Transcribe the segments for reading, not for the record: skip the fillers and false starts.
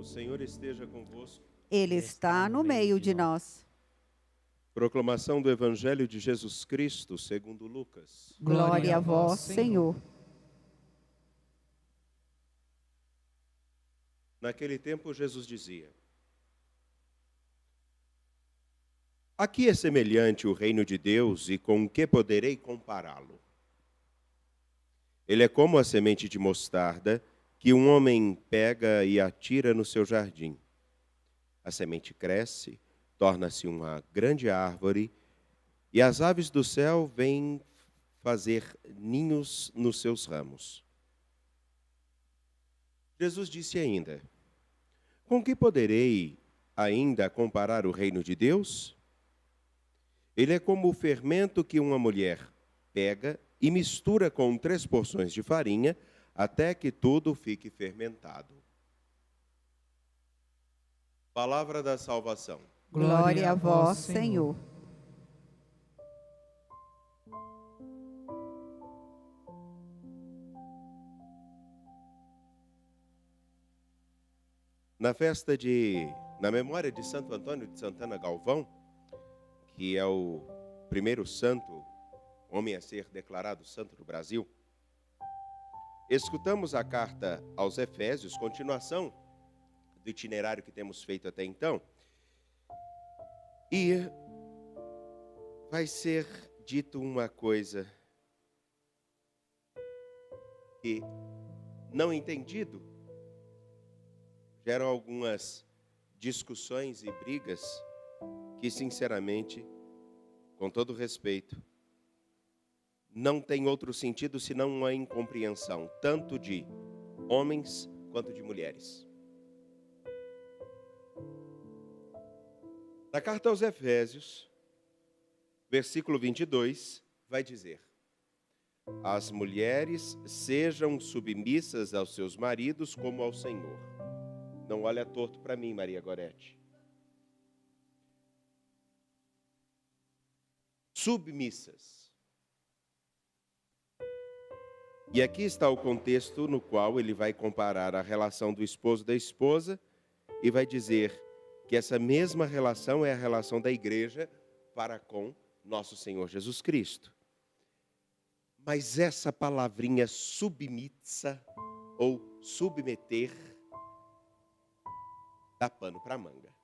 O Senhor esteja convosco. Ele está no meio de nós. Proclamação do Evangelho de Jesus Cristo, segundo Lucas. Glória a vós, Senhor. Naquele tempo, Jesus dizia: A que é semelhante o reino de Deus e com que poderei compará-lo? Ele é como a semente de mostarda que um homem pega e atira no seu jardim. A semente cresce, torna-se uma grande árvore, e as aves do céu vêm fazer ninhos nos seus ramos. Jesus disse ainda: Com que poderei ainda comparar o reino de Deus? Ele é como o fermento que uma mulher pega e mistura com 3 porções de farinha, até que tudo fique fermentado. Palavra da salvação. Glória a vós, Senhor. Na memória de Santo Antônio de Santana Galvão, que é o primeiro santo, homem a ser declarado santo do Brasil, escutamos a carta aos Efésios, continuação do itinerário que temos feito até então, e vai ser dito uma coisa que, não entendido, geram algumas discussões e brigas que, sinceramente, com todo respeito, não tem outro sentido senão uma incompreensão, tanto de homens quanto de mulheres. Na carta aos Efésios, versículo 22, vai dizer: As mulheres sejam submissas aos seus maridos como ao Senhor. Não olha torto para mim, Maria Gorete. Submissas. E aqui está o contexto no qual ele vai comparar a relação do esposo e da esposa e vai dizer que essa mesma relação é a relação da igreja para com nosso Senhor Jesus Cristo. Mas essa palavrinha submissa ou submeter dá pano para manga.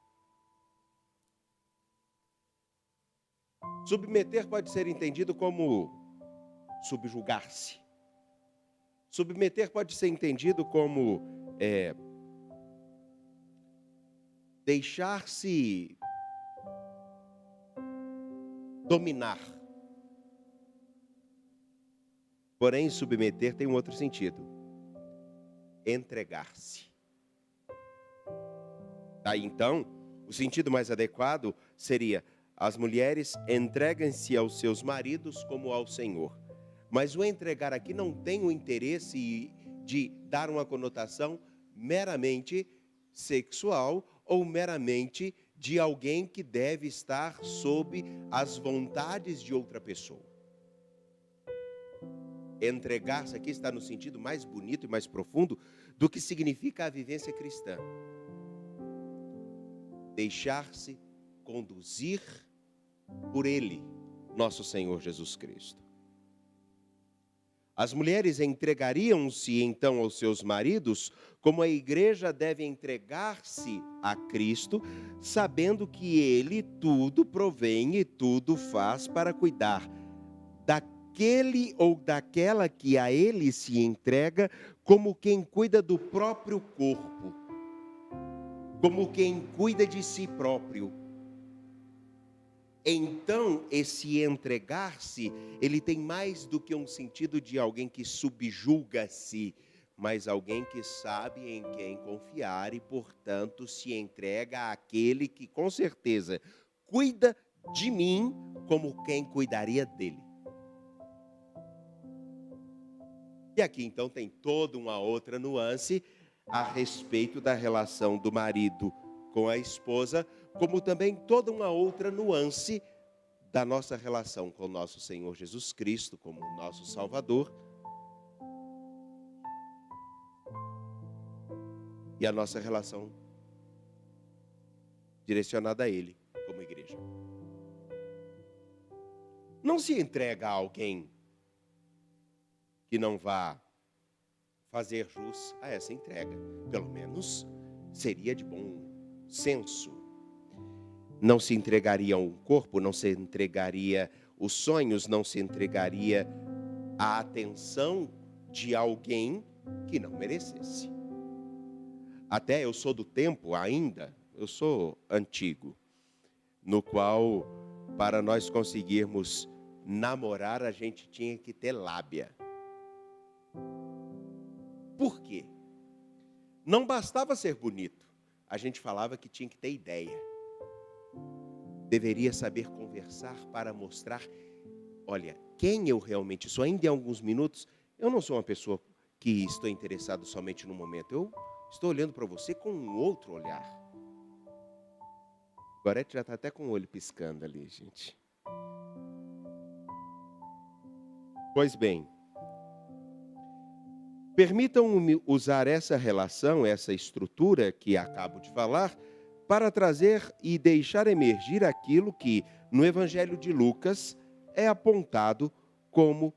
Submeter pode ser entendido como subjugar-se. Submeter pode ser entendido como deixar-se dominar. Porém, submeter tem um outro sentido: entregar-se. Daí então, o sentido mais adequado seria: as mulheres entregam-se aos seus maridos como ao Senhor. Mas o entregar aqui não tem o interesse de dar uma conotação meramente sexual ou meramente de alguém que deve estar sob as vontades de outra pessoa. Entregar-se aqui está no sentido mais bonito e mais profundo do que significa a vivência cristã. Deixar-se conduzir por Ele, nosso Senhor Jesus Cristo. As mulheres entregariam-se então aos seus maridos, como a igreja deve entregar-se a Cristo, sabendo que Ele tudo provém e tudo faz para cuidar daquele ou daquela que a Ele se entrega, como quem cuida do próprio corpo, como quem cuida de si próprio. Então, esse entregar-se, ele tem mais do que um sentido de alguém que subjuga-se, mas alguém que sabe em quem confiar e, portanto, se entrega àquele que, com certeza, cuida de mim como quem cuidaria dele. E aqui, então, tem toda uma outra nuance a respeito da relação do marido com a esposa, como também toda uma outra nuance da nossa relação com o nosso Senhor Jesus Cristo, como nosso Salvador, e a nossa relação direcionada a Ele, como igreja. Não se entrega a alguém que não vá fazer jus a essa entrega. Pelo menos seria de bom senso. Não se entregaria um corpo, não se entregaria os sonhos, não se entregaria a atenção de alguém que não merecesse. Até eu sou do tempo ainda, eu sou antigo, no qual, para nós conseguirmos namorar, a gente tinha que ter lábia. Por quê? Não bastava ser bonito, a gente falava que tinha que ter ideia. Deveria saber conversar para mostrar, olha, quem eu realmente sou. Ainda em alguns minutos, eu não sou uma pessoa que estou interessado somente no momento. Eu estou olhando para você com um outro olhar. Gorete já está até com o olho piscando ali, gente. Pois bem, permitam-me usar essa relação, essa estrutura que acabo de falar, para trazer e deixar emergir aquilo que, no Evangelho de Lucas, é apontado como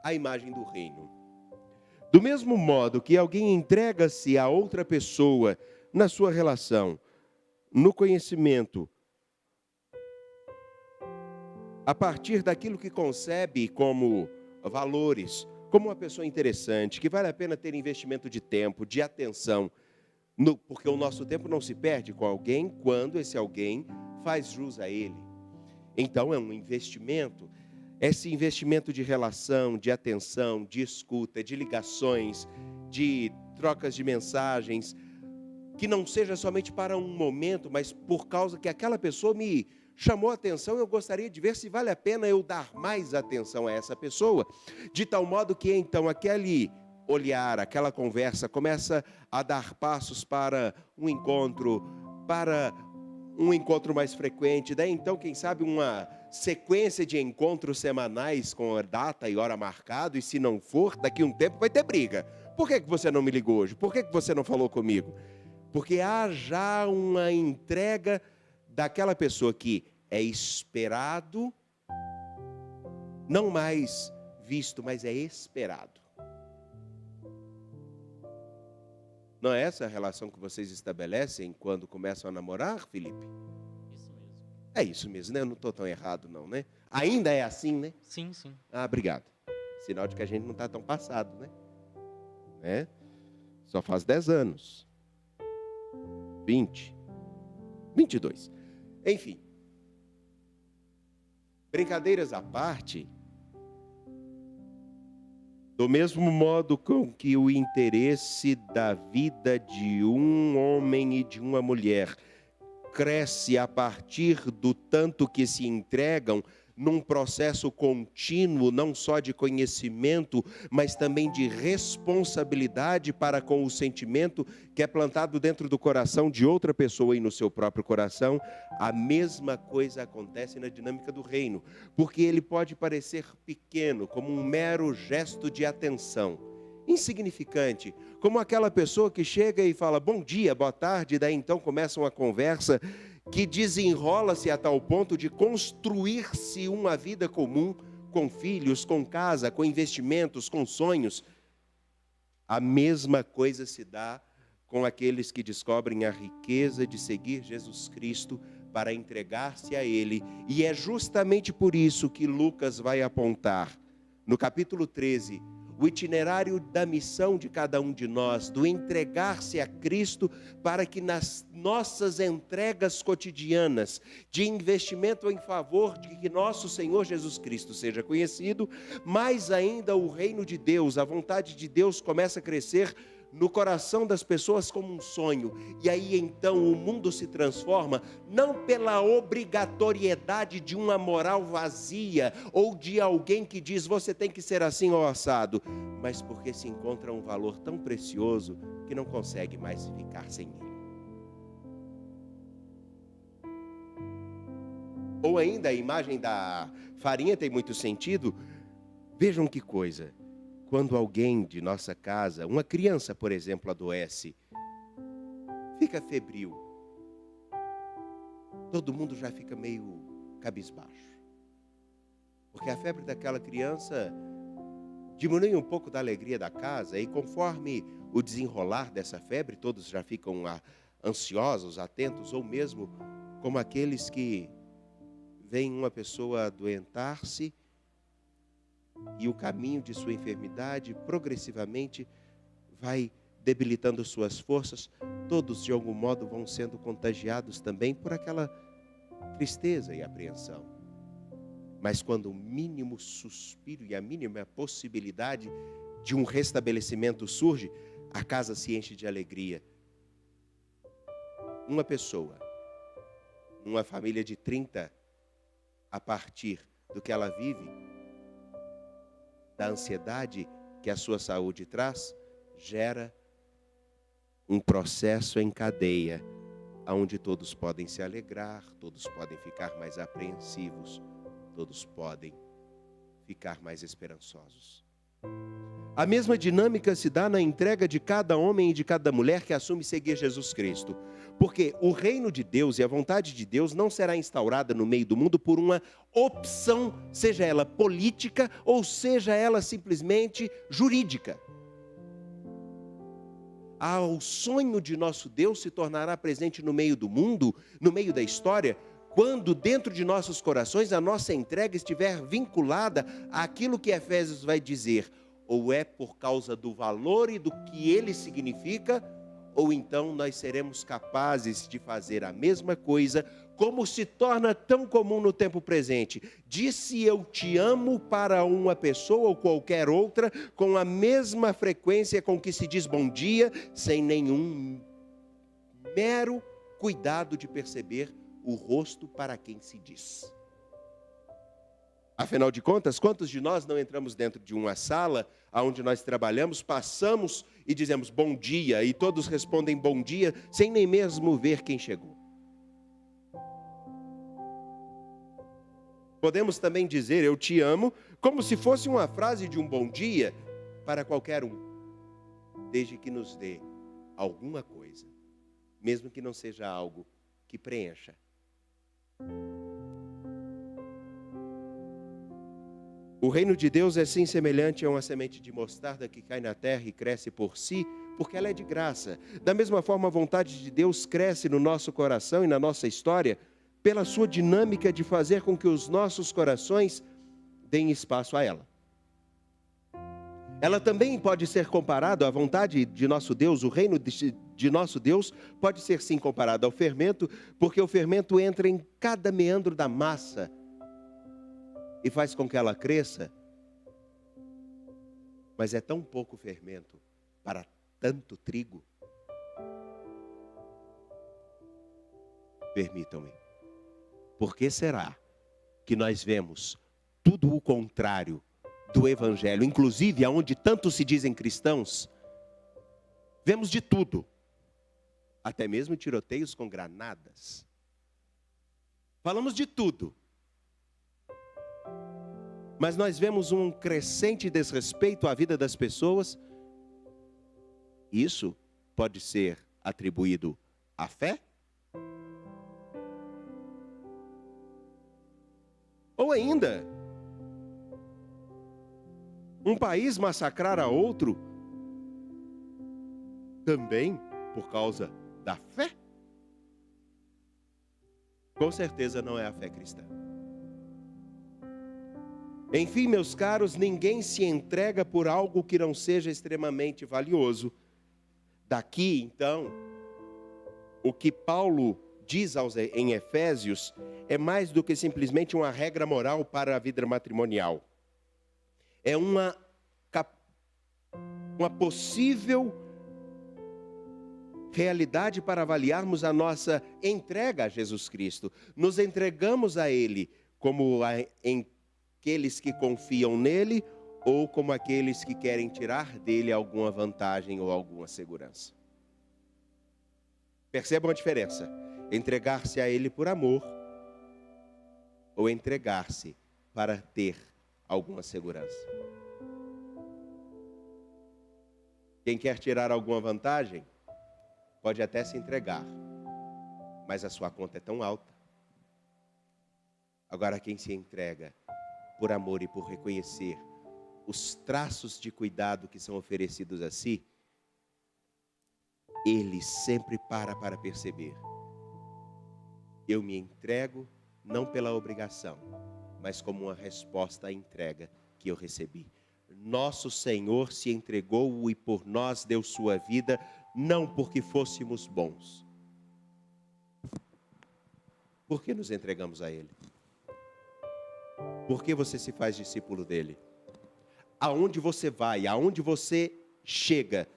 a imagem do reino. Do mesmo modo que alguém entrega-se a outra pessoa na sua relação, no conhecimento, a partir daquilo que concebe como valores, como uma pessoa interessante, que vale a pena ter investimento de tempo, de atenção, porque o nosso tempo não se perde com alguém quando esse alguém faz jus a ele. Então é um investimento. Esse investimento de relação, de atenção, de escuta, de ligações, de trocas de mensagens, que não seja somente para um momento, mas por causa que aquela pessoa me chamou a atenção, eu gostaria de ver se vale a pena eu dar mais atenção a essa pessoa, de tal modo que então aquele olhar, aquela conversa começa a dar passos para um encontro mais frequente, daí então, quem sabe, uma sequência de encontros semanais com a data e hora marcado, e se não for, daqui a um tempo vai ter briga. Por que você não me ligou hoje? Por que você não falou comigo? Porque há já uma entrega daquela pessoa que é esperado, não mais visto, mas é esperado. Não é essa a relação que vocês estabelecem quando começam a namorar, Felipe? Isso mesmo. É isso mesmo, né? Eu não estou tão errado não, né? Ainda é assim, né? Sim, sim. Ah, obrigado. Sinal de que a gente não está tão passado, né? Só faz 10 anos. 20. 22. Enfim. Brincadeiras à parte, do mesmo modo com que o interesse da vida de um homem e de uma mulher cresce a partir do tanto que se entregam num processo contínuo, não só de conhecimento, mas também de responsabilidade para com o sentimento que é plantado dentro do coração de outra pessoa e no seu próprio coração, a mesma coisa acontece na dinâmica do reino, porque ele pode parecer pequeno, como um mero gesto de atenção, insignificante, como aquela pessoa que chega e fala bom dia, boa tarde, daí então começa uma conversa que desenrola-se a tal ponto de construir-se uma vida comum, com filhos, com casa, com investimentos, com sonhos. A mesma coisa se dá com aqueles que descobrem a riqueza de seguir Jesus Cristo para entregar-se a Ele. E é justamente por isso que Lucas vai apontar, no capítulo 13, o itinerário da missão de cada um de nós, do entregar-se a Cristo, para que nas nossas entregas cotidianas, de investimento em favor de que nosso Senhor Jesus Cristo seja conhecido, mais ainda o reino de Deus, a vontade de Deus começa a crescer no coração das pessoas como um sonho. E aí então o mundo se transforma, não pela obrigatoriedade de uma moral vazia, ou de alguém que diz você tem que ser assim ou assado, mas porque se encontra um valor tão precioso que não consegue mais ficar sem ele. Ou ainda a imagem da farinha tem muito sentido. Vejam que coisa. Quando alguém de nossa casa, uma criança, por exemplo, adoece, fica febril, todo mundo já fica meio cabisbaixo. Porque a febre daquela criança diminui um pouco da alegria da casa, e conforme o desenrolar dessa febre, todos já ficam ansiosos, atentos, ou mesmo como aqueles que veem uma pessoa adoentar-se e o caminho de sua enfermidade progressivamente vai debilitando suas forças. Todos, de algum modo, vão sendo contagiados também por aquela tristeza e apreensão. Mas quando o mínimo suspiro e a mínima possibilidade de um restabelecimento surge, a casa se enche de alegria. Uma pessoa, numa família de 30, a partir do que ela vive, da ansiedade que a sua saúde traz, gera um processo em cadeia, onde todos podem se alegrar, todos podem ficar mais apreensivos, todos podem ficar mais esperançosos. A mesma dinâmica se dá na entrega de cada homem e de cada mulher que assume seguir Jesus Cristo. Porque o reino de Deus e a vontade de Deus não será instaurada no meio do mundo por uma opção, seja ela política ou seja ela simplesmente jurídica. O sonho de nosso Deus se tornará presente no meio do mundo, no meio da história, quando dentro de nossos corações a nossa entrega estiver vinculada àquilo que Efésios vai dizer, ou é por causa do valor e do que ele significa, ou então nós seremos capazes de fazer a mesma coisa, como se torna tão comum no tempo presente. Disse eu te amo para uma pessoa ou qualquer outra, com a mesma frequência com que se diz bom dia, sem nenhum mero cuidado de perceber o rosto para quem se diz. Afinal de contas, quantos de nós não entramos dentro de uma sala onde nós trabalhamos, passamos e dizemos bom dia, e todos respondem bom dia, sem nem mesmo ver quem chegou? Podemos também dizer eu te amo, como se fosse uma frase de um bom dia para qualquer um, desde que nos dê alguma coisa, mesmo que não seja algo que preencha. O reino de Deus é sim semelhante a uma semente de mostarda que cai na terra e cresce por si, porque ela é de graça. Da mesma forma, a vontade de Deus cresce no nosso coração e na nossa história, pela sua dinâmica de fazer com que os nossos corações deem espaço a ela. Ela também pode ser comparada à vontade de nosso Deus, o reino de nosso Deus pode ser sim comparado ao fermento, porque o fermento entra em cada meandro da massa e faz com que ela cresça, mas é tão pouco fermento para tanto trigo. Permitam-me, por que será que nós vemos tudo o contrário do Evangelho, inclusive aonde tanto se dizem cristãos? Vemos de tudo, até mesmo tiroteios com granadas. Falamos de tudo. Mas nós vemos um crescente desrespeito à vida das pessoas. Isso pode ser atribuído à fé? Ou ainda, um país massacrar a outro também por causa da fé? Com certeza não é a fé cristã. Enfim, meus caros, ninguém se entrega por algo que não seja extremamente valioso. Daqui, então, o que Paulo diz em Efésios é mais do que simplesmente uma regra moral para a vida matrimonial. É uma possível realidade para avaliarmos a nossa entrega a Jesus Cristo. Nos entregamos a Ele como aqueles que confiam nele ou como aqueles que querem tirar dele alguma vantagem ou alguma segurança. Percebam a diferença? Entregar-se a ele por amor ou entregar-se para ter alguma segurança. Quem quer tirar alguma vantagem pode até se entregar, mas a sua conta é tão alta Agora, quem se entrega por amor e por reconhecer os traços de cuidado que são oferecidos a si, ele sempre para perceber. Eu me entrego não pela obrigação, mas como uma resposta à entrega que eu recebi. Nosso Senhor se entregou e por nós deu sua vida, não porque fôssemos bons. Por que nos entregamos a Ele? Por que você se faz discípulo dele? Aonde você vai, aonde você chega,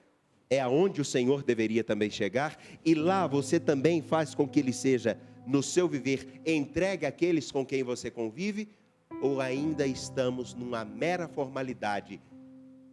é aonde o Senhor deveria também chegar, e lá você também faz com que Ele seja, no seu viver, entregue àqueles com quem você convive, ou ainda estamos numa mera formalidade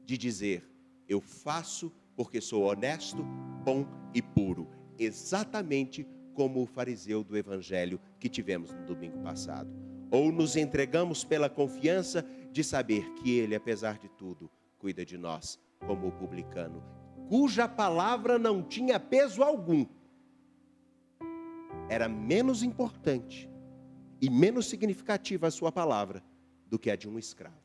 de dizer, eu faço porque sou honesto, bom e puro, exatamente como o fariseu do Evangelho que tivemos no domingo passado. Ou nos entregamos pela confiança de saber que Ele, apesar de tudo, cuida de nós, como o publicano, cuja palavra não tinha peso algum. Era menos importante e menos significativa a sua palavra do que a de um escravo.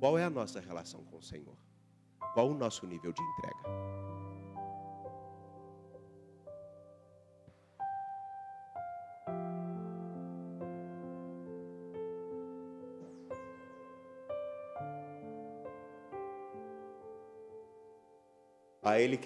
Qual é a nossa relação com o Senhor? Qual o nosso nível de entrega? A Ele